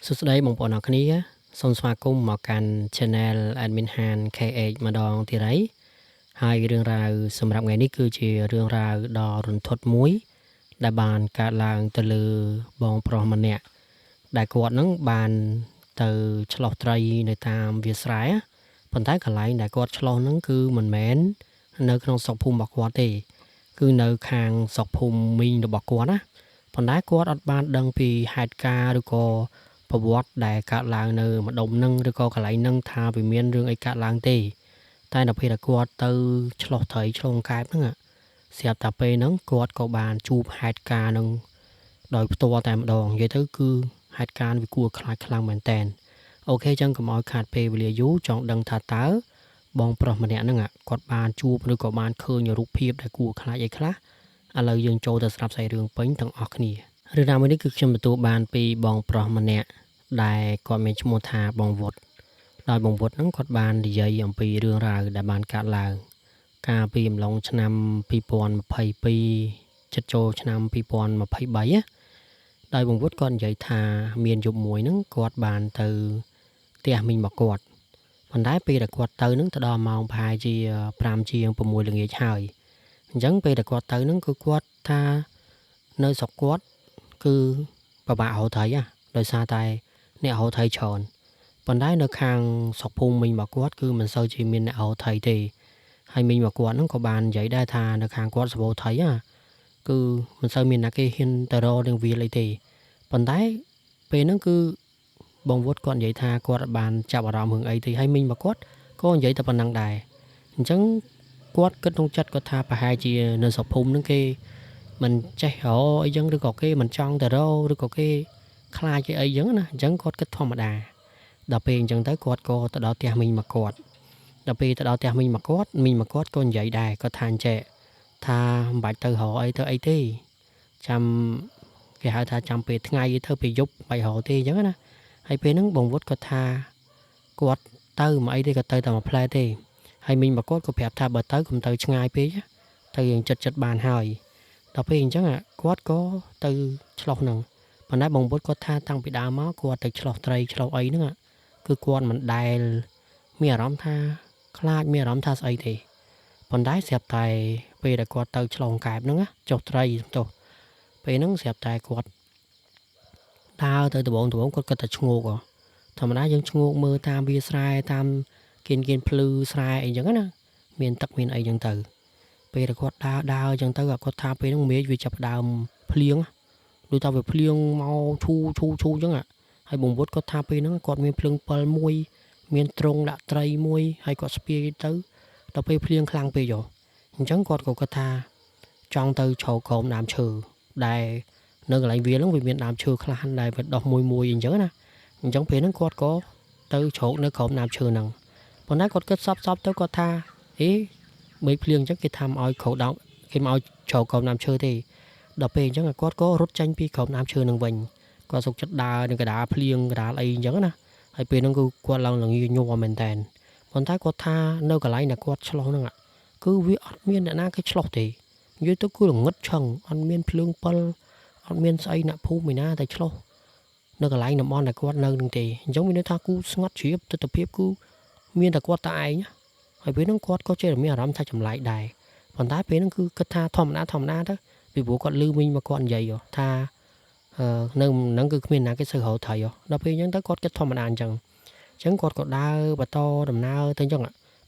សួស្តីបងប្អូនអរគ្នាសូមស្វាគមន៍មកកាន់ Channel Admin Han KH ម្ដងទៀតហើយហើយរឿងរ៉ាវសម្រាប់ថ្ងៃនេះគឺជារឿងរ៉ាវដ៏រន្ធត់មួយដែលបានកើតឡើងទៅលើបងប្រុសម្នាក់ដែលគាត់នឹងបានទៅឆ្លោះត្រីនៅតាមវាលស្រែប៉ុន្តែកន្លែងដែលគាត់ឆ្លោះហ្នឹងគឺមិនមែននៅក្នុងស្រុកភូមិរបស់គាត់ទេគឺនៅខាងស្រុកភូមិមីងរបស់គាត់ណាប៉ុន្តែគាត់អត់បានដឹងពីហេតុការណ៍ឬក៏ប្រវត្តិដែលកើតឡើងនៅម្ដុំហ្នឹងឬក៏កន្លែងហ្នឹងថាវាមានរឿងអីកើតឡើងទេតែដល់ពេលដែលគាត់ទៅឆ្លោះត្រីឆ្លងកែបហ្នឹងស្រាប់តែពេលហ្នឹងគាត់ក៏បានជួបហេតុការណ៍ហ្នឹងដោយផ្ទាល់តែម្ដងនិយាយទៅគឺហេតុការណ៍វាគួរខ្លាចខ្លាំងមែនតើអូខេចឹងកុំឲ្យខាតពេលវេលាយូរចង់ដឹងថាតើបងប្រុសម្នាក់ហ្នឹងគាត់បានជួបឬក៏បានឃើញរូបភាពដែលគួរខ្លាចអីខ្លះឥឡូវយើងចូលទៅស្ដាប់សាច់រឿងពេញទាំងអស់គ្នារឿងរ៉ាវមួយនេះគឺខ្ញុំទទួលបានពីបងប្រុសម្នាក់ដែលគាត់មានឈ្មោះថាបងវុតដោយបងវុតហ្នឹងគាត់បាននិយាយអំពីរឿងរ៉ាវដែលបានកើតឡើងកាលពីអំឡុងឆ្នាំ2022ជិតចូលឆ្នាំ2023ដោយបងវុតគាត់និយាយថាមានយប់មួយហ្នឹងគាត់បានទៅផ្ទះមីងរបស់គាត់ប៉ុន្តែពេលដែលគាត់ទៅហ្នឹងទៅដល់ម៉ោងប្រហែលជា5ជាង6ល្ងាចហើយអញ្ចឹងពេលដែលគាត់ទៅហ្នឹងគឺគាត់ថានៅស្រុកគាត់គឺពិបាករកត្រីដោយសារតែអ្នករកត្រីច្រើនប៉ុន្តែនៅខាងស្រុកភូមិមីងរបស់គាត់គឺមិនសូវជាមានអ្នករកត្រីទេហើយមីងរបស់គាត់ហ្នឹងក៏បាននិយាយដែរថានៅខាងគាត់សបោត្រីគឺមិនសូវមានអ្នកគេហ៊ានទៅរកនឹងវាលអីទេប៉ុន្តែពេលហ្នឹងគឺបងវុតគាត់និយាយថាគាត់បានចាប់អារម្មណ៍រឿងអីទេហើយមីងរបស់គាត់ក៏និយាយតែប៉ុណ្ណឹងដែរអញ្ចឹងគាត់គិតក្នុងចិត្តគាត់ថាប្រហែលជានៅស្រុកភូមិហ្នឹងគេមិនចេះរកអីចឹងឬក៏គេមិនចង់ទៅរកឬក៏គេខ្លាចគេអីចឹងណាអញ្ចឹងគាត់គិតធម្មតាដល់ពេលអញ្ចឹងទៅគាត់ក៏ទៅដល់ផ្ទះមីងមកគាត់ដល់ពេលទៅដល់ផ្ទះមីងមកគាត់ក៏និយាយដែរគាត់ថាអញ្ចេះថាមិនបាច់ទៅរកអីទៅអីទេចាំគេហៅថាចាំពេលថ្ងៃធ្វើពេលយប់បាច់រកទេអញ្ចឹងណាហើយពេលហ្នឹងបងវុតគាត់ថាគាត់ទៅមកអីទេគាត់ទៅតែមួយផ្លែទេហើយមីងមកគាត់ក៏ប្រាប់ថាបើទៅកុំទៅឆ្ងាយពេកទៅយើងចិត្តបានហើយដល់ពេលអញ្ចឹងគាត់ក៏ទៅឆ្លោះហ្នឹងប៉ុន្តែបងវុតគាត់ថាតាំងពីដើមមកគាត់ទៅឆ្លោះត្រីឆ្លោះអីហ្នឹងគឺគាត់មិនដែលមានអារម្មណ៍ថាខ្លាចមានអារម្មណ៍ថាស្អីទេប៉ុន្តែស្រាប់តែពេលដែលគាត់ទៅឆ្លងកែបហ្នឹងចុះត្រីចុះពេលហ្នឹងស្រាប់តែគាត់ដើរទៅដបងគាត់គិតតែឈ្ងោកធម្មតាយើងឈ្ងោកមើលតាមវាស្រែតាមគៀនភ្លឺស្រែអីចឹងណាមានទឹកមានអីចឹងទៅពេលដែលគាត់ដើរចឹងទៅគាត់ថាពេលហ្នឹងមេឃវាចាប់ដើមភ្លៀងដូចថាវាភ្លៀងមកឈូចឹងហើយបងវុតគាត់ថាពេលហ្នឹងគាត់មានភ្លើង7មួយមានត្រង់ដាក់ត្រីមួយហើយគាត់ស្ពាយទៅដល់ពេលភ្លៀងខ្លាំងពេកអញ្ចឹងគាត់ក៏គាត់ថាចង់ទៅជ្រកក្រោមដើមឈើដែលនៅកន្លែងវាលហ្នឹងវាមានដើមឈើខ្លះដែលវាដុះមួយអញ្ចឹងណាអញ្ចឹងពេលហ្នឹងគាត់ក៏ទៅជ្រកនៅក្រោមដើមឈើហ្នឹងប៉ុន្តែគាត់គិតសពទៅគាត់ថាមេឃភ្លៀងអញ្ចឹងគេថាមកឲ្យក្រោមដើមគេមកឲ្យជ្រកក្រោមដើមឈើទេដល់ពេលអញ្ចឹងគាត់ក៏រត់ចេញពីក្រោមដើមឈើនឹងវិញគាត់សុកចិត្តដើរនៅកណ្ដាលភ្លៀងកណ្ដាលអីអញ្ចឹងណាហើយពេលហ្នឹងគឺគាត់ឡើងល្ងាញ័រមែនតើប៉ុន្តែគាត់ថានៅកន្លែងដែលគាត់ឆ្លោះហ្នឹងគឺវាអត់មានអ្នកណាគេឆ្លោះទេនិយាយទៅគឺល្ងឹតឆឹងអត់មានភ្លើង7អត់មានស្អីអ្នកភូមិឯណាតែឆ្លោះនៅកន្លែងតំបន់ដែលគាត់នៅនឹងទេអញ្ចឹងមានន័យថាគូស្ងាត់ជ្រាបទស្សនវិជ្ជាគឺមានតែគាត់តែឯងហើយពេលហ្នឹងគាត់ក៏ចេះតែមានអារម្មណ៍ថាចម្លែកដែរប៉ុន្តែពេលហ្នឹងគឺគិតថាធម្មតាទៅពីព្រោះគាត់លឺមីងមកគាត់និយាយថានៅហ្នឹងគឺគ្មានណាគេសើរកត្រីដល់ពេលអញ្ចឹងទៅគាត់គិតធម្មតាអញ្ចឹងគាត់ក៏ដើរបន្តដំណើរទៅអញ្ចឹង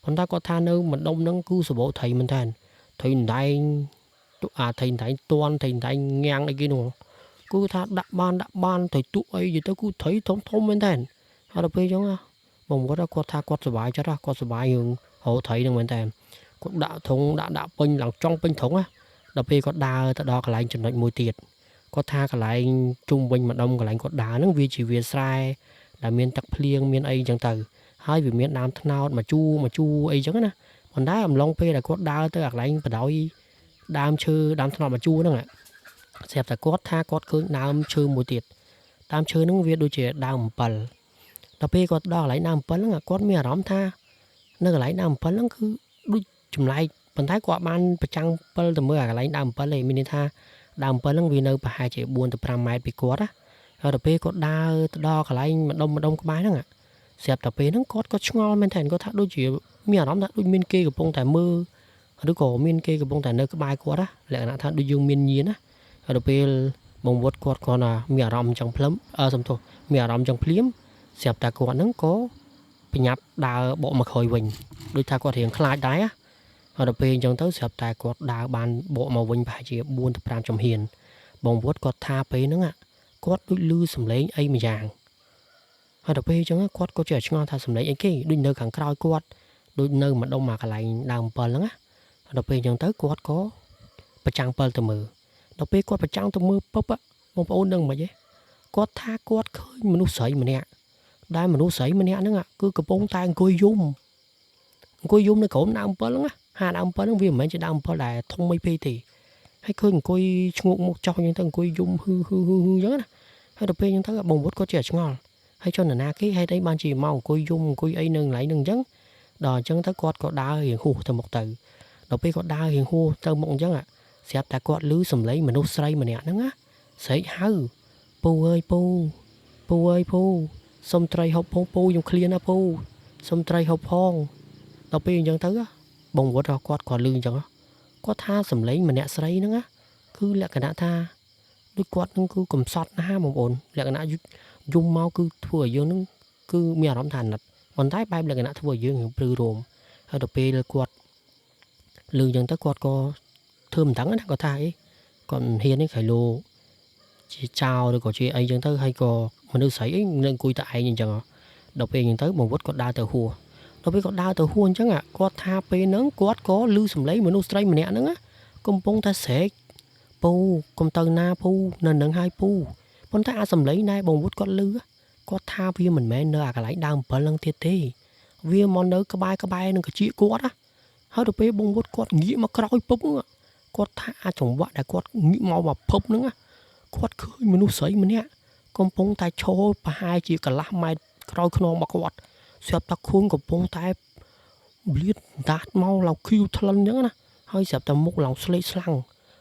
ប៉ុន្តែគាត់ថានៅម្ដុំហ្នឹងគឺសបោត្រីមែនតើត្រីដែងត្រីដែងតន់ត្រីដែងងាំងអីគេនោះគឺថាដាក់បានត្រីទុអីនិយាយទៅគឺត្រីធំមែនតើហើយដល់ពេលអញ្ចឹងបងគាត់ថាគាត់សុបាយចិត្តគាត់សុបាយរឿងរកត្រីហ្នឹងមែនតើគាត់ដាក់ធុងដាក់ពេញឡើងចង់ពេញធុងដល់ពេលគាត់ដើរទៅដល់កន្លែងចំណុចមួយទៀតគាត់ថាកន្លែងជុំវិញម្ដុំកន្លែងគាត់ដើរហ្នឹងវាជាវាលស្រែដែលមានទឹកភ្លៀងមានអីអញ្ចឹងទៅហើយវាមានដើមត្នោតមកជួអីអញ្ចឹងណាប៉ុន្តែអំឡុងពេលដែលគាត់ដើរទៅកន្លែងបដ ாய் ដើមឈើដើមត្នោតមកជួហ្នឹងស្រាប់តែគាត់ថាគាត់ឃើញដើមឈើមួយទៀតដើមឈើហ្នឹងវាដូចជាដើមអំពិលដល់ពេលគាត់ដល់កន្លែងដើមអំពិលហ្នឹងគាត់មានអារម្មណ៍ថានៅកន្លែងដើមអំពិលហ្នឹងគឺដូចចម្លែកប៉ុន្តែគាត់បានប្រចាំង7ទៅមើលកន្លែងដើមអំពិលឯងមានន័យថាដើមអំពិលហ្នឹងវានៅប្រហែលជា4ទៅ5ម៉ែត្រពីគាត់ ហើយដល់ពេលគាត់ដើរទៅដល់កន្លែងម្ដុំក្បែរហ្នឹងស្រាប់តែពេលហ្នឹងគាត់ក៏ឆ្ងល់មែនថែគាត់ថាដូចជាមានអារម្មណ៍ថាដូចមានគេកំពុងតែមើលឬក៏មានគេកំពុងតែនៅក្បែរគាត់លក្ខណៈថាដូចយើងមានញៀនហើយដល់ពេលបងវត្តគាត់គាត់មានអារម្មណ៍អញ្ចឹងភ្លាមសំទោសមានអារម្មណ៍អញ្ចឹងភ្លាមស្រាប់តែគាត់ហ្នឹងក៏ប្រញាប់ដើរបកមកក្រោយវិញដូចថាគាត់រៀងខ្លាចដែរហើយដល់ពេលអញ្ចឹងទៅស្រាប់តែគាត់ដើរបានបកមកវិញប្រហែលជា4ទៅ5ចំហៀនបងវត្តគាត់ថាពេលហ្នឹងគាត់ដូចឮសំឡេងអីមួយយ៉ាងហើយដល់ពេលអញ្ចឹងគាត់ក៏ចេះឆ្ងល់ថាសំឡេងអីគេដូចនៅខាងក្រោយគាត់ដូចនៅម្ដុំកន្លែងដើមអំពិលហ្នឹងដល់ពេលអញ្ចឹងទៅគាត់ក៏ប្រចាំងពិលទៅមើលដល់ពេលគាត់ប្រចាំងទៅមើលពឹបបងប្អូនដឹងមិនហ៎គាត់ថាគាត់ឃើញមនុស្សស្រីម្នាក់ដែលមនុស្សស្រីម្នាក់ហ្នឹងគឺកំពុងតែអង្គុយយំនៅក្រោមដើមអំពិលហ្នឹងហាដើមអំពិលហ្នឹងវាមិនមែនជាដើមអំពិលដែលធំមិនពេកទេហើយឃើញអង្គុយឈ្ងោកមុខចុះអញ្ចឹងទៅអង្គុយយំហឺអញ្ចឹងណាហើយដល់ពេលអញ្ចឹងទៅបងវត្តគាត់ចេះឆ្ងល់ហើយចុះនរណាគេហេតុអីបានជាមកអង្គុយយំអង្គុយអីនៅកន្លែងហ្នឹងអញ្ចឹងដល់អញ្ចឹងទៅគាត់ក៏ដើររៀងហួសទៅមុខទៅដល់ពេលគាត់ដើររៀងហួសទៅមុខអញ្ចឹងស្រាប់តែគាត់ឮសំឡេងមនុស្សស្រីម្នាក់ហ្នឹងស្រែកហៅពូអើយពូអើយពូសុំត្រីហូបផងពូខ្ញុំឃ្លានណាពូសុំត្រីហូបផងដល់ពេលអញ្ចឹងទៅបងវត្តគាត់ក៏ឮអញ្ចឹងគាត់ថាសំឡេងម្នាក់ស្រីហ្នឹងគឺលក្ខណៈថាដូចគាត់នឹងគឺកំសត់ណាស់បងប្អូនលក្ខណៈយំមកគឺធ្វើឲ្យយើងនឹងគឺមានអារម្មណ៍ថាអាណិតប៉ុន្តែបែបលក្ខណៈធ្វើឲ្យយើងព្រឺរោមហើយដល់ពេលគាត់ឮអញ្ចឹងទៅគាត់ក៏ធ្វើមិនដឹងណាគាត់ថាអីគាត់មិនហ៊ានទេក្រៃលោជាចោលឬក៏ជាអីអញ្ចឹងទៅហើយក៏មនុស្សស្រីអីនៅអង្គុយតែឯងអញ្ចឹងដល់ពេលអញ្ចឹងទៅបងវត្តគាត់ដើរទៅហួសដល់ពេលគាត់ដើរទៅហួសអញ្ចឹងគាត់ថាពេលហ្នឹងគាត់ក៏ឮសំឡេងមនុស្សស្រីម្នាក់ហ្នឹងកំពុងតែស្រែកពូកុំទៅណាពូនៅនឹងហើយពូប៉ុន្តែអាសំឡេងដែលបងវត្តគាត់ឮគាត់ថាវាមិនមែននៅអាកន្លែងដើមអំពិលហ្នឹងទៀតទេវាមកនៅក្បែរនឹងកជាគាត់ហើយដល់ពេលបងវត្តគាត់ងាកមកក្រោយពឹបគាត់ថាអាចង្វាក់ដែលគាត់ងាកមកភពហ្នឹងគាត់ឃើញមនុស្សស្រីម្នាក់កំពុងតែឈរប្រហែលជាកន្លះម៉ែត្រក្រោយខ្នងរបស់គាត់ស្រាប់តែខ្លួនកំពុងតែលៀតដាស់មកឡងឃីវថ្លិនអញ្ចឹងណាហើយស្រាប់តែមុខឡងស្លេកស្លាំង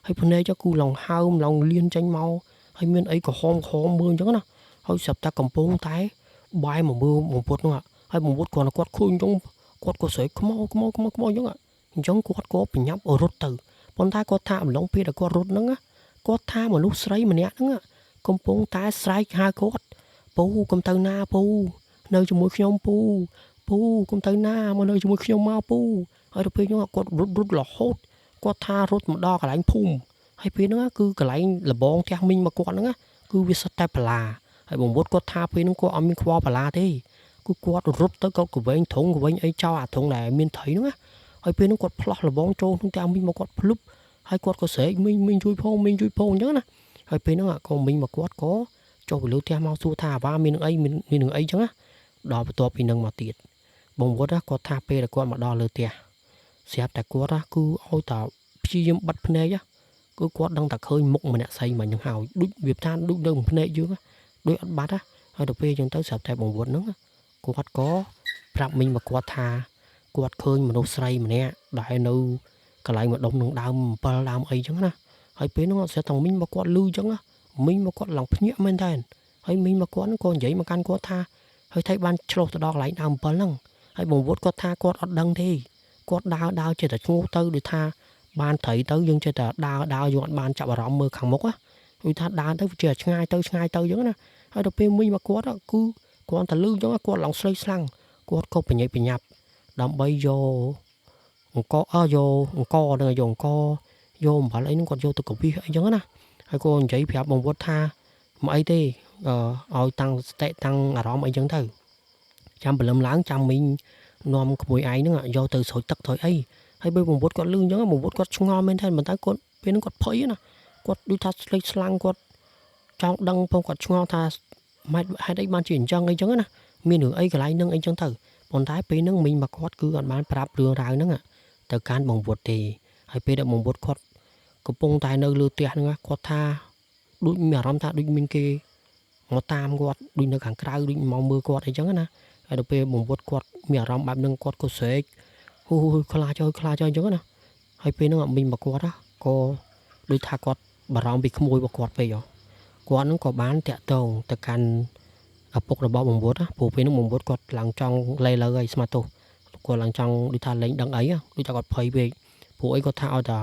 ហើយភ្នែកគូឡងហើមឡងលៀនចេញមកហើយមានអីក្រហមមើលអញ្ចឹងណាហើយស្រាប់តែកំពុងតែបាយមកមើលបងពុតនោះហើយបងពុតគាត់ឃើញអញ្ចឹងគាត់ក៏ស្រែកខ្មោអញ្ចឹងអញ្ចឹងគាត់ក៏ប្រញាប់រត់ទៅប៉ុន្តែគាត់ថាអំឡុងពេលដែលគាត់រត់ហ្នឹងគាត់ថាមនុស្សស្រីម្នាក់ហ្នឹងកំពុងតែស្រែកហៅគាត់ពូកុំទៅណាពូនៅជាមួយខ្ញុំពូកុំទៅណាមកនៅជាមួយខ្ញុំមកពូហើយទៅពេលហ្នឹងគាត់រត់រហូតគាត់ថារត់មកដល់កន្លែងភូមិហើយពេលហ្នឹងគឺកន្លែងលបងផ្ទះមីងមកគាត់ហ្នឹងគឺវាសិតតែបលាហើយបងវត្តគាត់ថាពេលហ្នឹងគាត់អត់មានខ្វល់បលាទេគឺគាត់រត់ទៅគាត់កវែងធុងកវែងអីចោលអាធុងដែលមានត្រីហ្នឹងហើយពេលហ្នឹងគាត់ផ្លោះលបងចូលក្នុងផ្ទះមីងមកគាត់ភ្លុបហើយគាត់ក៏ស្រែកមីងជួយផងអញ្ចឹងណាហើយពេលហ្នឹងក៏មីងមកគាត់ក៏ចុះទៅលើផ្ទះមកសួរថាអាវ៉ាមាននឹងអីមាននឹងអីអញ្ចឹងណាដល់បន្ទាប់ពីហ្នឹងមកទៀតបងវត្តគាត់ថាពេលដែលគាត់មកដល់លើផ្ទះស្រាប់តែគាត់គឺឲ្យតែព្យាយាមបិទភ្នែកគឺគាត់ដឹងតែឃើញមុខម្នាក់ស្រីមិនហ្នឹងហើយដូចវាថាដូចនៅភ្នែកយើងដូចអត់បាត់ហើយដល់ពេលអញ្ចឹងទៅស្រាប់តែបងវត្តហ្នឹងគាត់ក៏ប្រាប់មីងមកគាត់ថាគាត់ឃើញមនុស្សស្រីម្នាក់ដែលនៅកន្លែងម្ដុំនឹងដើមអំពិលដើមអីអញ្ចឹងណាហើយពេលហ្នឹងស្រាប់តែមីងមកគាត់លឺអញ្ចឹងមីងមកគាត់ឡើងភ្ញាក់មែនតើហើយមីងមកគាត់ក៏និយាយមកកាន់គាត់ថាហើយថៃបានឆ្លោះទៅដល់កន្លែងដើមអំពិលហ្នឹងហើយបងវត្តគាត់ថាគាត់អត់ដឹងទេគាត់ដើរចេះតែឈ្ងោះទៅដូចថាបានត្រីទៅយើងចេះតែដើរយើងអត់បានចាប់អារម្មណ៍មើលខាងមុខគឺថាដើរទៅវាចេះឆ្ងាយទៅអញ្ចឹងណាហើយដល់ពេលមីងមកគាត់គឺគាត់តែលឺអញ្ចឹងគាត់ឡើងស្លេកស្លាំងគាត់ក៏បញ្ញាប់ដើម្បីយកអង្គយកអង្គនឹងយកអង្គយកអំបិលអីហ្នឹងគាត់យកទៅកវិសអីចឹងណាហើយគាត់និយាយប្រាប់បងវត្តថាមកអីទេឲ្យតាំងសតិតាំងអារម្មណ៍អីចឹងទៅចាំព្រលឹមឡើងចាំមីងនាំក្មួយឯងហ្នឹងយកទៅស្រោចទឹកស្រោចអីហើយបើបងវត្តគាត់លឺអញ្ចឹងបងវត្តគាត់ឆ្ងល់មែនទេប៉ុន្តែគាត់ពេលហ្នឹងគាត់ភ័យណាគាត់ដូចថាស្លេកស្លាំងគាត់ចង់ដឹងផងគាត់ឆ្ងល់ថាម៉េចហេតុអីបានជាអញ្ចឹងណាមានរឿងអីកន្លែងហ្នឹងអីចឹងទៅប៉ុន្តែពេលហ្នឹងមីងមកគាត់គឺអត់បានប្រាប់រឿងរ៉ាវហ្នឹងទៅកាន់បងវត្តទេហើយពេលដែលបងវត្តគាត់កំពុងតែនៅលើផ្ទះហ្នឹងគាត់ថាដូចមានអារម្មណ៍ថាដូចមានគេមកតាមគាត់ដូចនៅខាងក្រៅដូចមកមើលគាត់អីចឹងណាហើយដល់ពេលបងវត្តគាត់មានអារម្មណ៍បែបហ្នឹងគាត់ក៏ស្រែកហ៊ូខ្លាចហើយអញ្ចឹងណាហើយពេលហ្នឹងមីងមកគាត់ក៏ដូចថាគាត់បារម្ភពីក្មួយរបស់គាត់ពេក គាត់នឹងក៏បានតាក់ទងទៅកាន់ឪពុករបស់បងវុតព្រោះពេលនោះបងវុតគាត់ឡើងចង់លេលើហើយស្មាត់ទោសគាត់ឡើងចង់ដូចថាលេងដឹងអីដូចថាគាត់ភ័យពេកព្រោះអីគាត់ថាឲ្យតែ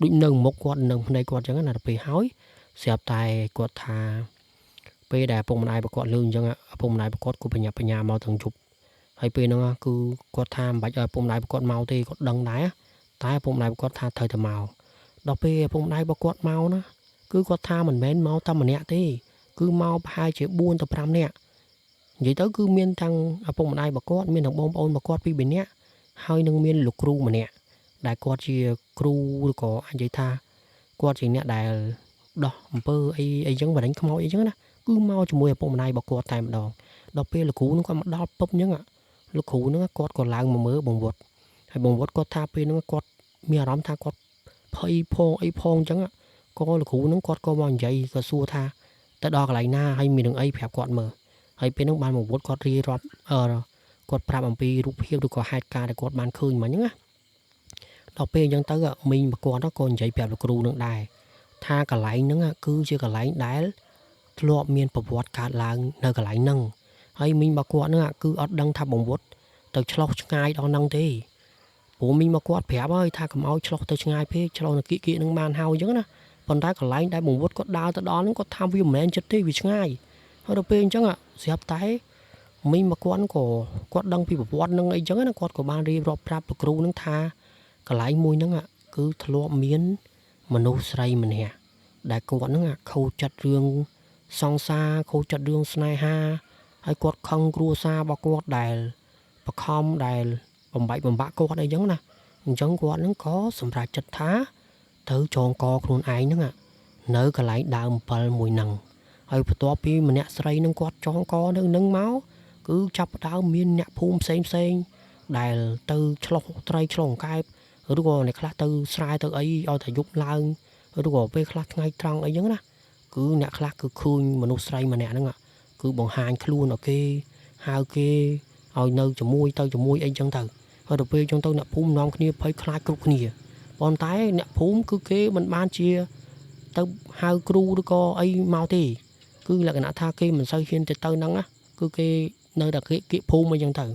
ដូចនៅមុខគាត់នៅភ្នែកគាត់អញ្ចឹងណាទៅពេលហើយស្រាប់តែគាត់ថាពេលដែលឪពុកម្ដាយរបស់គាត់លឺអញ្ចឹងឪពុកម្ដាយរបស់គាត់ក៏បញ្ញាមកទាំងជប់ហើយពេលហ្នឹងគឺគាត់ថាមិនបាច់ឲ្យឪពុកម្ដាយរបស់គាត់មកទេគាត់ដឹងដែរតែឪពុកម្ដាយរបស់គាត់ថាត្រូវតែមកដល់ពេលឪពុកម្ដាយរបស់គាត់មកណាគឺគាត់ថាមិនមែនមកតែម្នាក់ទេគឺមកប្រហែលជា4ទៅ5នាក់និយាយទៅគឺមានទាំងឪពុកម្ដាយរបស់គាត់មានទាំងបងប្អូនរបស់គាត់ពីរនាក់ហើយនឹងមានលោកគ្រូម្នាក់ដែលគាត់ជាគ្រូឬក៏អាចនិយាយថាគាត់ជាអ្នកដែលដោះអំពើអីចឹងបរិញខ្មោចអីចឹងណាគឺមកជាមួយឪពុកម្ដាយរបស់គាត់តែម្ដងដល់ពេលលោកគ្រូនឹងគាត់មកដល់ពឹបអញ្ចឹងលោកគ្រូនឹងគាត់ក៏ឡើងមកមើលបងវុតហើយបងវុតគាត់ថាពេលហ្នឹងគាត់មានអារម្មណ៍ថាគាត់ភ័យផងអីផងអញ្ចឹងក៏លោកគ្រូនឹងគាត់ក៏មកនិយាយក៏សួរថាទៅដល់កន្លែងណាហើយមាននឹងអីប្រាប់គាត់មើលហើយពេលហ្នឹងបានបងវុតគាត់រៀបរាប់គាត់ប្រាប់អំពីរូបភាពឬក៏ហេតុការណ៍ដែលគាត់បានឃើញមកអញ្ចឹងណាដល់ពេលអញ្ចឹងទៅមីងរបស់គាត់ក៏និយាយប្រាប់លោកគ្រូនឹងដែរថាកន្លែងហ្នឹងគឺជាកន្លែងដែលធ្លាប់មានប្រវត្តិកើតឡើងនៅកន្លែងហ្នឹងហើយមីងរបស់គាត់ហ្នឹងគឺអត់ដឹងថាបងវុតទៅឆ្លោះឆ្ងាយដល់ហ្នឹងទេព្រោះមីងរបស់គាត់ប្រាប់ហើយថាកុំឲ្យឆ្លោះទៅឆ្ងាយពេកឆ្លោះនៅគៀកហ្នឹងបានហើយអញ្ចឹងណាប៉ុន្តែកន្លែងដែលបងវុតគាត់ដើរទៅដល់ហ្នឹងគាត់ថាវាមិនមែនចិត្តទេវាឆ្ងាយហើយដល់ពេលអញ្ចឹងស្រាប់តែមីងរបស់គាត់ក៏គាត់ដឹងពីប្រវត្តិហ្នឹងអីចឹងណាគាត់ក៏បានរៀបរាប់ប្រាប់លោកគ្រូហ្នឹងថាកន្លែងមួយហ្នឹងគឺធ្លាប់មានមនុស្សស្រីម្នាក់ដែលគាត់ហ្នឹងខូចចិត្តរឿងសង្សារខូចចិត្តរឿងស្នេហាហើយគាត់ខឹងគ្រួសាររបស់គាត់ដែលបខំដែលបំបាច់បំបាក់គាត់អីចឹងណាអញ្ចឹងគាត់ហ្នឹងក៏សម្រេចចិត្តថាទៅចងកខ្លួនឯងហ្នឹងនៅកន្លែងដើមអំពិលមួយហ្នឹងហើយបន្ទាប់ពីម្នាក់ស្រីហ្នឹងគាត់ចងកនៅនឹងមកគឺចាប់ផ្ដើមមានអ្នកភូមិផ្សេងដែលទៅឆ្លោះត្រីឆ្លោះអង្កែបឬក៏អ្នកខ្លះទៅស្រែទៅអីឲ្យតែយប់ឡើងឬក៏ពេលខ្លះថ្ងៃត្រង់អីចឹងណាគឺអ្នកខ្លះគឺឃើញមនុស្សស្រីម្នាក់ហ្នឹងគឺបង្ហាញខ្លួនឲ្យគេហៅគេឲ្យនៅជាមួយទៅជាមួយអីចឹងទៅហើយដល់ពេលចឹងទៅអ្នកភូមិនាំគ្នាភ័យខ្លាចគ្រប់គ្នាប៉ុន្តែអ្នកភូមិគឺគេមិនបានជាទៅហៅគ្រូឬក៏អីមកទេគឺលក្ខណៈថាគេមិនសូវហ៊ានទៅហ្នឹងណាគឺគេនៅតែគៀកភូមិអីចឹងទៅ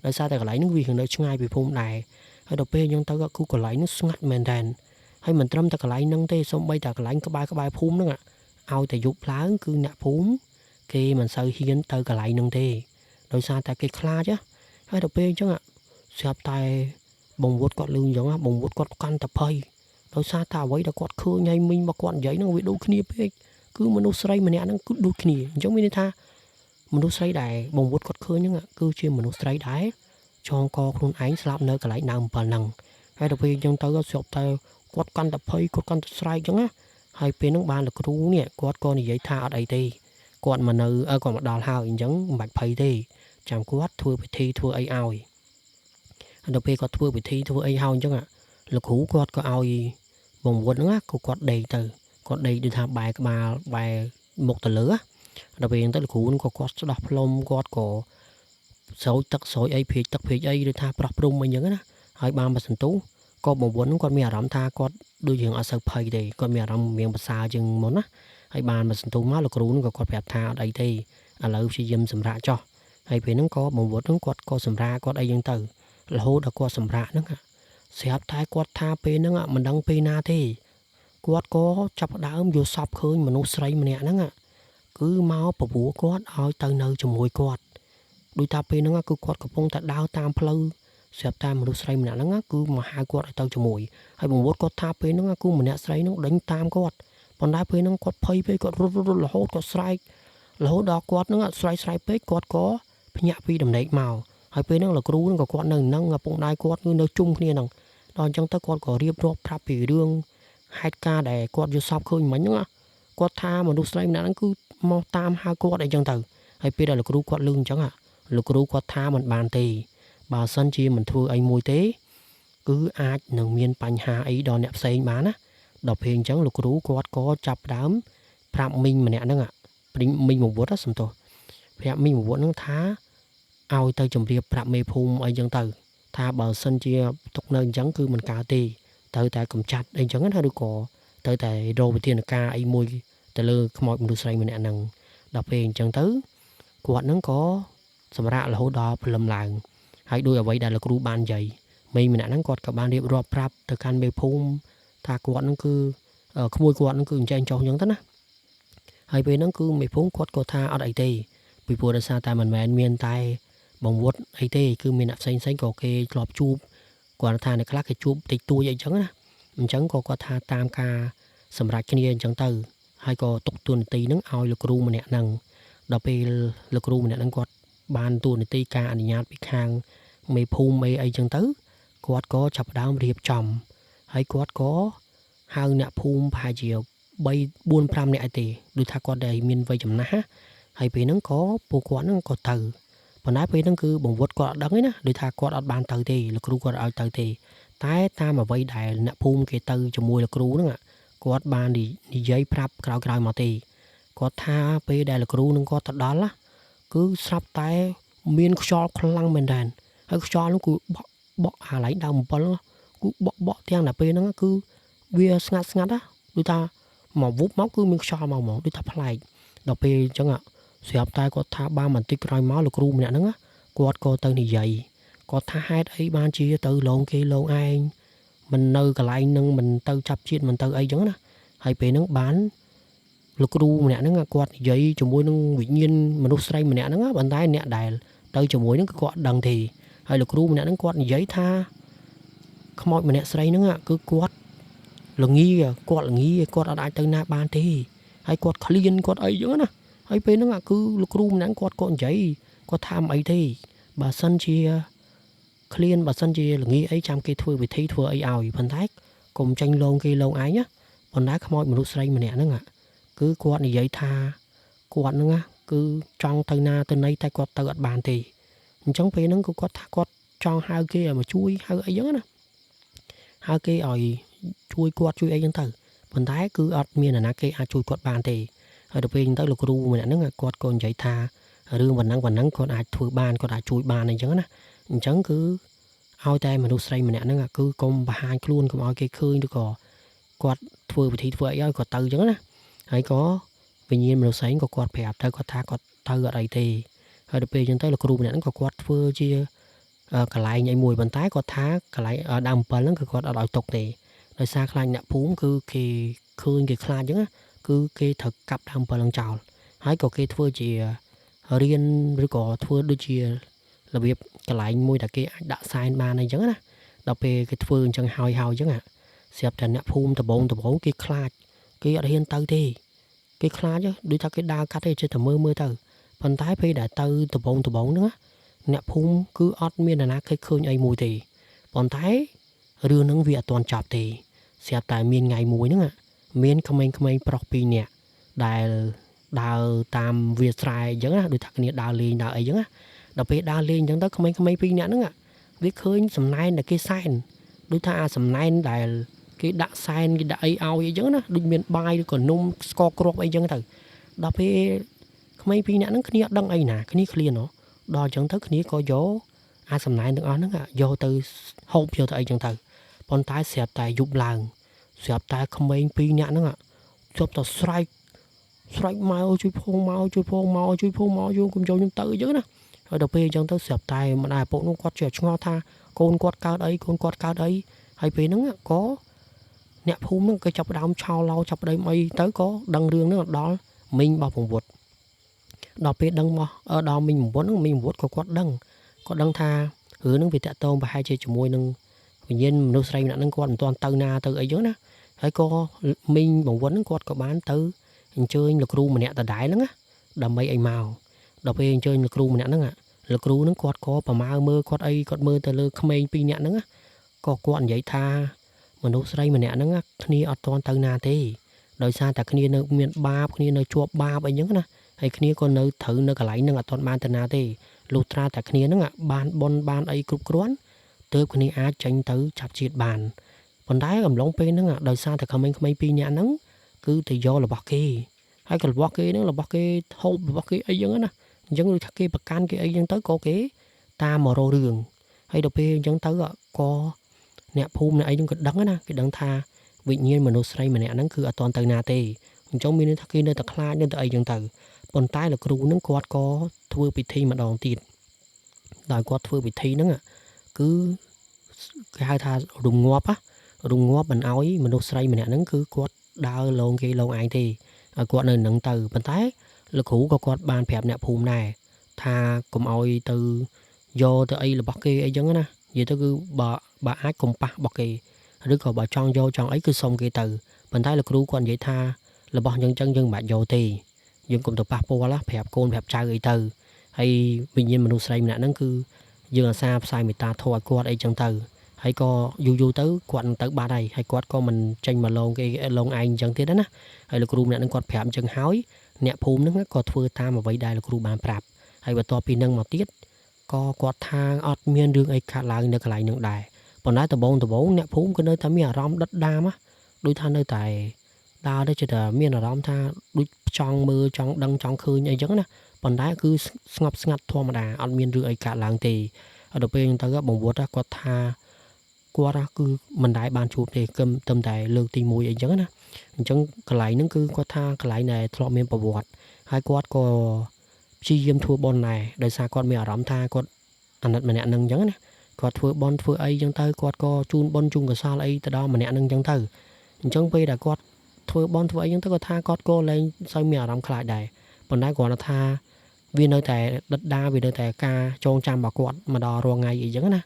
ដោយសារតែកន្លែងហ្នឹងវានៅឆ្ងាយពីភូមិដែរហើយដល់ពេលអញ្ចឹងទៅគឺកន្លែងហ្នឹងស្ងាត់មែនតើហើយមិនត្រឹមតែកន្លែងហ្នឹងទេសូម្បីតែកន្លែងក្បែរភូមិហ្នឹងឲ្យតែយប់ឡើងគឺអ្នកភូមិគេមិនសូវហ៊ានទៅកន្លែងហ្នឹងទេដោយសារតែគេខ្លាចហើយដល់ពេលអញ្ចឹងស្រាប់តែបងវុតគាត់លឺអញ្ចឹងបងវុតគាត់កាន់តែភ័យដោយសារតែអ្វីដែលគាត់ឃើញហើយមីងរបស់គាត់និយាយហ្នឹងវាដូចគ្នាពេកគឺមនុស្សស្រីម្នាក់ហ្នឹងគឺដូចគ្នាអញ្ចឹងមានន័យថាមនុស្សស្រីដែលបងវុតគាត់ឃើញហ្នឹងគឺជាមនុស្សស្រីដែរចងកខ្លួនឯងស្លាប់នៅកន្លែងដើមអំពិលហ្នឹងហើយដល់ពេលអញ្ចឹងទៅស្រាប់តែគាត់កាន់តែភ័យគាត់កាន់តែស្រែកអញ្ចឹងណាហើយពេលហ្នឹងបានលោកគ្រូនេះគាត់ក៏និយាយថាអត់អីទេគាត់មកនៅគាត់មកដល់ហើយអញ្ចឹងមិនបាច់ភ័យទេចាំគាត់ធ្វើពិធីធ្វើអីឲ្យដល់ពេលគាត់ធ្វើពិធីធ្វើអីហើយអញ្ចឹងលោកគ្រូគាត់ក៏ឲ្យបងវុតហ្នឹងគាត់ដេកទៅគាត់ដេកដូចថាបែរក្បាលបែរមុខទៅលើដល់ពេលអញ្ចឹងទៅលោកគ្រូក៏គាត់ស្ដោះផ្លុំគាត់ក៏ស្រោចទឹកស្រោចអីព្រាចទឹកព្រាចអីឬថាប្រោះព្រំអីចឹងណាហើយបានមកសន្ទុះក៏បងវុនគាត់មានអារម្មណ៍ថាគាត់ដូចជាអត់សូវភ័យទេគាត់មានអារម្មណ៍មានប្រសើរជាងមុនណាហើយបានមកសន្ទុះមកលោកគ្រូក៏គាត់ប្រាប់ថាអត់អីទេឥឡូវព្យាយាមសម្រាកចុះហើយពេលហ្នឹងក៏បងវុនគាត់ក៏សម្រាកគាត់អីចឹងទៅរហូតដល់គាត់សម្រាកហ្នឹងស្រាប់តែគាត់ថាពេលហ្នឹងមិនដឹងពេលណាទេគាត់ក៏ចាប់ផ្ដើមយល់សពឃើញមនុស្សស្រីម្នាក់ហ្នឹងគឺមកប្រពោះគាត់ឲ្យទៅនៅជាមួយគាត់ដូចថាពេលហ្នឹងគឺគាត់កំពុងតែដើរតាមផ្លូវស្រាប់តែមនុស្សស្រីម្នាក់ហ្នឹងគឺមកហៅគាត់ឲ្យទៅជាមួយហើយបងវុតគាត់ថាពេលហ្នឹងគឺម្នាក់ស្រីហ្នឹងដេញតាមគាត់ប៉ុន្តែពេលហ្នឹងគាត់ភ័យពេកគាត់រត់រហូតគាត់ស្រែករហូតដល់គាត់ហ្នឹងស្រែកពេកគាត់ក៏ភ្ញាក់ពីដំណេកមកហើយពេលហ្នឹងលោកគ្រូហ្នឹងក៏គាត់នៅហ្នឹងឪពុកម្ដាយគាត់គឺនៅជុំគ្នាហ្នឹងដល់អញ្ចឹងទៅគាត់ក៏រៀបរាប់ប្រាប់ពីរឿងហេតុការណ៍ដែលគាត់យល់សពឃើញមិញហ្នឹងគាត់ថាមនុស្សស្រីម្នាក់ហ្នឹងគឺមកតាមហៅគាត់អីចឹងទៅហើយពេលដែលលោកគ្រូគាត់លឺអញ្ចឹងលោកគ្រូគាត់ថាមិនបានទេបើសិនជាមិនធ្វើអីមួយទេគឺអាចនឹងមានបញ្ហាអីដល់អ្នកផ្សេងបានណាដល់ពេលអញ្ចឹងលោកគ្រូគាត់ក៏ចាប់ផ្ដើមប្រាប់មីងម្នាក់ហ្នឹងមីងមកវុតសំទោសប្រាប់មីងមកវុតហ្នឹងថាឲ្យទៅជម្រាបប្រាប់មេភូមិអីចឹងទៅថាបើសិនជាទុកនៅអញ្ចឹងគឺមិនកើតទេត្រូវតែកំចាត់អីចឹងណាឬក៏ត្រូវតែរកវិធានការអីមួយ ទៅលើខ្មោចមនុស្សស្រីម្នាក់ហ្នឹងដល់ពេលអញ្ចឹងទៅគាត់ហ្នឹងក៏សម្រាប់រហូតដល់ព្រលឹមឡើងហើយដោយអ្វីដែលលោកគ្រូបាននិយាយមេម្នាក់ហ្នឹងគាត់ក៏បានរៀបរាប់ប្រាប់ទៅកាន់មេភូមិថាគាត់ហ្នឹងគឺក្មួយគាត់ហ្នឹងគឺអញ្ចឹងចុះអញ្ចឹងទៅណាហើយពេលហ្នឹងគឺមេភូមិគាត់ក៏ថាអត់អីទេពីព្រោះដោយសារតែមិនមែនមានតែបង្វត់អីទេគឺមានអ្នកផ្សេងក៏គេធ្លាប់ជួបគាត់ថាអ្នកខ្លះគេជួបតិចតួចអីចឹងណាអញ្ចឹងក៏គាត់ថាតាមការសម្រាប់គ្នាអញ្ចឹងទៅហើយក៏ទុកទួនាទីហ្នឹងឲ្យលោកគ្រូម្នាក់ហ្នឹងដល់ពេលលោកគ្រូម្នាក់ហ្នឹងគាត់បានទួនាទីការអនុញ្ញាតពីខាងមេភូមិអីចឹងទៅគាត់ក៏ចាប់ផ្ដើមរៀបចំហើយគាត់ក៏ហៅអ្នកភូមិប្រហែលជា3 4 5នាក់ឯទេដូចថាគាត់ដែលមានវ័យចំណាស់ហើយពេលហ្នឹងក៏ពួកគាត់ហ្នឹងក៏ទៅប៉ុន្តែពេលហ្នឹងគឺបង្វត់គាត់អត់ដឹងទេណាដូចថាគាត់អត់បានទៅទេលោកគ្រូគាត់ឲ្យទៅទេតែតាមអ្វីដែលអ្នកភូមិគេទៅជាមួយលោកគ្រូហ្នឹងគាត់បាននិយាយប្រាប់ក្រោយមកទេគាត់ថាពេលដែលលោកគ្រូនឹងគាត់ទៅដល់គឺស្រាប់តែមានខ្យល់ខ្លាំងមែនតើហើយខ្យល់នោះគឺបក់អាឡៃដើម7គឺបក់ទាំងតែពេលហ្នឹងគឺវាស្ងាត់ណាដូចថាមកវុបមកគឺមានខ្យល់មកដូចថាប្លែកដល់ពេលអញ្ចឹងស្រាប់តែគាត់ថាបានបន្តិចក្រោយមកលោកគ្រូម្នាក់ហ្នឹងគាត់ក៏ទៅនិយាយគាត់ថាហេតុអីបានជាទៅលងគេលងឯងមិននៅកន្លែងហ្នឹងមិនទៅចាប់ជាតិមិនទៅអីចឹងណាហើយពេលហ្នឹងបានលោកគ្រូម្នាក់ហ្នឹងគាត់និយាយជាមួយនឹងវិញ្ញាណមនុស្សស្រីម្នាក់ហ្នឹងប៉ុន្តែអ្នកដែលទៅជាមួយហ្នឹងគឺគាត់ដឹងទេហើយលោកគ្រូម្នាក់ហ្នឹងគាត់និយាយថាខ្មោចម្នាក់ស្រីហ្នឹងគឺគាត់ល្ងាគាត់អត់អាចទៅណាបានទេហើយគាត់ឃ្លានគាត់អីចឹងណាហើយពេលហ្នឹងគឺលោកគ្រូម្នាក់គាត់ក៏និយាយគាត់ថាមិនអីទេបើសិនជាឃ្លានបើសិនជាល្ងាអីចាំគេធ្វើវិធីធ្វើអីឲ្យប៉ុន្តែកុំចាញ់លងគេលងឯងណាប៉ុន្តែខ្មោចមនុស្សស្រីម្នាក់ហ្នឹងគឺគាត់និយាយថាគាត់ហ្នឹងគឺចង់ទៅណាទៅណីតែគាត់ទៅអត់បានទេអញ្ចឹងពេលហ្នឹងគឺគាត់ថាគាត់ចង់ហៅគេឲ្យមកជួយហៅអីចឹងណាហៅគេឲ្យជួយគាត់ជួយអីចឹងទៅប៉ុន្តែគឺអត់មានអ្នកណាគេអាចជួយគាត់បានទេហើយដល់ពេលហ្នឹងទៅលោកគ្រូម្នាក់ហ្នឹងគាត់ក៏និយាយថារឿងប៉ុណ្ណឹងគាត់អាចធ្វើបានគាត់អាចជួយបានអីចឹងណាអញ្ចឹងគឺឲ្យតែមនុស្សស្រីម្នាក់ហ្នឹងគឺកុំបង្ហាញខ្លួនកុំឲ្យគេឃើញឬក៏គាត់ធ្វើវិធីធ្វើអីឲ្យគាត់ទៅចឹងណាហើយក៏វិញ្ញាណមនុស្សស្រីក៏គាត់ប្រាប់ទៅគាត់ថាគាត់ទៅអត់អីទេហើយដល់ពេលអញ្ចឹងទៅលោកគ្រូម្នាក់ហ្នឹងក៏គាត់ធ្វើជាកន្លែងអីមួយប៉ុន្តែគាត់ថាកន្លែងដើម7ហ្នឹងគឺគាត់អត់ឲ្យຕົកទេដោយសារខ្លាចអ្នកភូមិគឺគេឃើញគេខ្លាចអញ្ចឹងគឺគេត្រូវកាប់ដើម7ហ្នឹងចោលហើយក៏គេធ្វើជារៀនឬក៏ធ្វើដូចជារបៀបកន្លែងមួយដែលគេអាចដាក់សែនបានអីចឹងណាដល់ពេលគេធ្វើអញ្ចឹងហើយអញ្ចឹងស្រាប់តែអ្នកភូមិដំបងគេខ្លាចគេអត់ហ៊ានទៅទេគេខ្លាចដូចថាគេដើរកាត់ទេចេះតែមើលទៅប៉ុន្តែពេលដែលទៅដំបងហ្នឹងអ្នកភូមិគឺអត់មាននរណាគេឃើញអីមួយទេប៉ុន្តែរឿងហ្នឹងវាអត់ទាន់ចប់ទេស្រាប់តែមានថ្ងៃមួយហ្នឹងមានក្មេងៗប្រុស2នាក់ដែលដើរតាមវាលស្រែអញ្ចឹងណាដូចថាគ្នាដើរលេងដើរអីអញ្ចឹងណាដល់ពេលដើរលេងអញ្ចឹងទៅក្មេងៗ2នាក់ហ្នឹងវាឃើញសំណែនដែលគេសែនដូចថាអាសំណែនដែលគេដាក់សែនគេដាក់អីឲ្យអីចឹងណាដូចមានបាយឬក៏នំស្ករគ្រាប់អីចឹងទៅដល់ពេលក្មេង2នាក់ហ្នឹងគ្នាអត់ដឹងអីណាគ្នាឃ្លានដល់ចឹងទៅគ្នាក៏យកអាសំណែនទាំងអស់ហ្នឹងយកទៅហូបយកទៅអីចឹងទៅប៉ុន្តែស្រាប់តែយប់ឡើងស្រាប់តែក្មេង2នាក់ហ្នឹងជប់តែស្រែកមកជួយផងមកជួយកុំយកខ្ញុំទៅអញ្ចឹងណាហើយដល់ពេលអញ្ចឹងទៅស្រាប់តែម្ដាយឪពុកនោះគាត់ជាឆ្ងល់ថាកូនគាត់កើតអីហើយពេលហ្នឹងក៏អ្នកភូមិហ្នឹងក៏ចាប់ផ្ដើមឆោឡោចាប់ផ្ដើមអីទៅក៏ដឹងរឿងហ្នឹងដល់មីងរបស់ពងវត្តដល់ពេលដឹងមកដល់មីងពងវត្តហ្នឹងមីងពងវត្តក៏គាត់ដឹងថារឿងហ្នឹងវាតាក់ទងប្រហែលជាជាមួយនឹងវិញ្ញាណមនុស្សស្រីម្នាក់ហ្នឹងគាត់មិនទាន់ទៅណាទៅអីចឹងណាហើយក៏មីងពងវត្តហ្នឹងគាត់ក៏បានទៅអញ្ជើញលោកគ្រូម្នាក់ដដែលហ្នឹងដើម្បីឲ្យមកដល់ពេលអញ្ជើញលោកគ្រូម្នាក់ហ្នឹងលោកគ្រូហ្នឹងគាត់ក៏ប្រមាមើលគាត់អីគាត់មើលទៅលើក្មេង2នាក់ហ្នឹងក៏គាត់និយាយថាមនុស្សស្រីម្នាក់ហ្នឹងគ្នាអត់ទាន់ទៅណាទេដោយសារតែគ្នានៅមានបាបគ្នានៅជាប់បាបអីចឹងណាហើយគ្នាក៏នៅត្រូវនៅកន្លែងហ្នឹងអត់ទាន់បានទៅណាទេលុះត្រាតែគ្នាហ្នឹងបានបនបានអីគ្រប់គ្រាន់ទើបគ្នាអាចចេញទៅចាប់ជាតិបានប៉ុន្តែកំឡុងពេលហ្នឹងដោយសារតែក្មេងៗ2នាក់ហ្នឹងគឺទៅយករបស់គេហើយក៏របស់គេហ្នឹងរបស់គេហូបរបស់គេអីចឹងណាអញ្ចឹងដូចថាគេប្រកាន់គេអីចឹងទៅក៏គេតាមមករករឿងហើយដល់ពេលអញ្ចឹងទៅក៏អ្នកភូមិអ្នកអីហ្នឹងក៏ដឹងណាគេដឹងថាវិញ្ញាណមនុស្សស្រីម្នាក់ហ្នឹងគឺអត់ទាន់ទៅណាទេអ trong mình thắc nơi ta khai nên ta ấy chẳng từ còn tay là cừu nó quạt có thưa bị thi mà đòn tiền đòi quạt thưa bị thi nó cứ cái hai tha rung ngóp mình ói mình đâu say mình nó cứ quạt đau lông cái lông ai thì quạt nơi nặng từ còn tay là cũ có quạt bàn phèm nè phùm này tha cùng ói từ do từ ấy là bọc kia ấy giống na vậy tôi cứ bà ái cùng bọc kia đứa còn bà chọn vô chọn ấy cứ xong kia từ mình thấy là cừu còn vậy tha là bọn nhân chân dân bạn vô thì dân cùng tụi papo lá phèp côn phèp trai người từ hay bình nhiên mình say mình nó cứ dương là xa sai người ta thôi quạt ấy chân từ hay có du tới quạt tới ba đây hay quạt có mình tranh mà lông cái lông anh chân thế đó nè hay là cừu này nó quạt phèm chân hói nẹt phùm nó có thưa ta mà vậy đây là cừu bàn prap hay và to pin nâng mà tiết có quạt thang ọt miên đường ấy khá là nơi cái lại nương đài còn nói tờ bốn nẹt phùm cái nơi ta miên rom đất đam á đôi than nơi tại đào đây chỉ là miền ở đó ta đôi trong mưa trong đăng trong khơi như giống nè còn đá cứ ngặt thua mà đà ăn miền rưỡi cả làng thì ở đầu bên ta gặp bông vuốt ra quạt tha qua ra cứ mình đại bàn chụp thì cầm tâm tại lược tìm mùi ấy giống nè giống cái lại nó cứ quạt tha cái lại này thọ miền bảo vuốt hai quạt có chi diêm thua bon này đời xa quạt miền ở đó tha quạt anh đặt mình nâng giống nè quạt thua bon thua ấy giống tới quạt có chun bon chung cái sao ấy từ đó mình nâng giống tới giống bây đã quạt thưa bọn thưa ấy chúng ta có tha cót cô lên sao mèo làm khai đại bọn nãy gọi là tha vì nơi tại đất đa vì nơi tại ca trôn trăm bà quạt mà đò ruộng ngày gì giống nè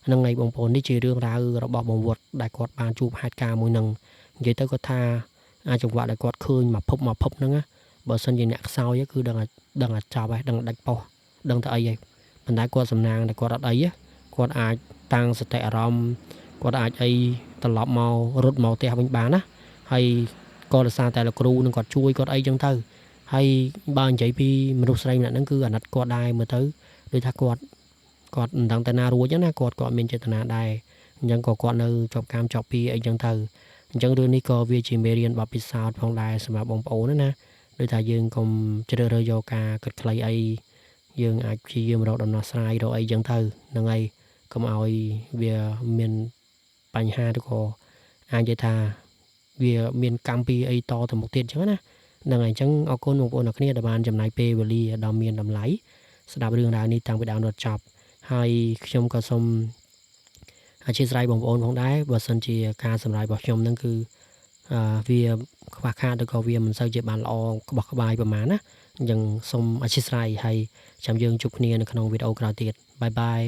nâng ngày bồng bồn đi chỉ đường ra rồi bỏ bồng vượt đại quạt bàn chụp hai ca mỗi nâng vậy tới có tha ai chụp quạt đại quạt khơi mà phúc nữa á bờ sân gì nhạc sau chứ cứ đừng là chào bài đừng là đánh po đừng tới ấy vậy bọn nãy quạt sầm nang đại quạt ở ấy á quạt ai tăng sẽ tệ rom quạt ai ấy tạt lọp màu rút màu tè bên bán á hay coi là sao tại là cừu nó còn chui còn ấy chẳng thơ hay ban chạy pi mình rút say là nó cứ ở nát quạt đai mà tới để thắc quạt đằng tay na rùa chứ na quạt mình chơi tay đai nhưng còn quạt nơi chọc cam chọc pi ấy chẳng thơ chẳng đưa nico về chỉ merian bảo pi sao phong đai xem mà bóng ổ nữa nè để thà dương cùng chơi rơi vô ca cất clay ấy dương ai chỉ dương rồi đầm nó sai rồi ấy chẳng thơ nâng ấy không ai về miền bánh ha được có ai chơi thà vì miền cam pi ấy to từ một tiền chứ na đằng này chẳng ở con một con ở kia đàm bàn chấm này pe và ly đàm miền đàm lấy sẽ đào đường đào đi tăng bị đào đột chọc hay trong có sông chia sẻ bằng ôn bóng đá và sân chỉ ca sầm lại bảo trongนั่นคือvì khoa kha được có vì mình sao chơi bàn lo có bọc bàiประมาณนะยังสมอาชีพไรให้จำยังจุกเนียนในขนมวิดีโอกราติดบายบาย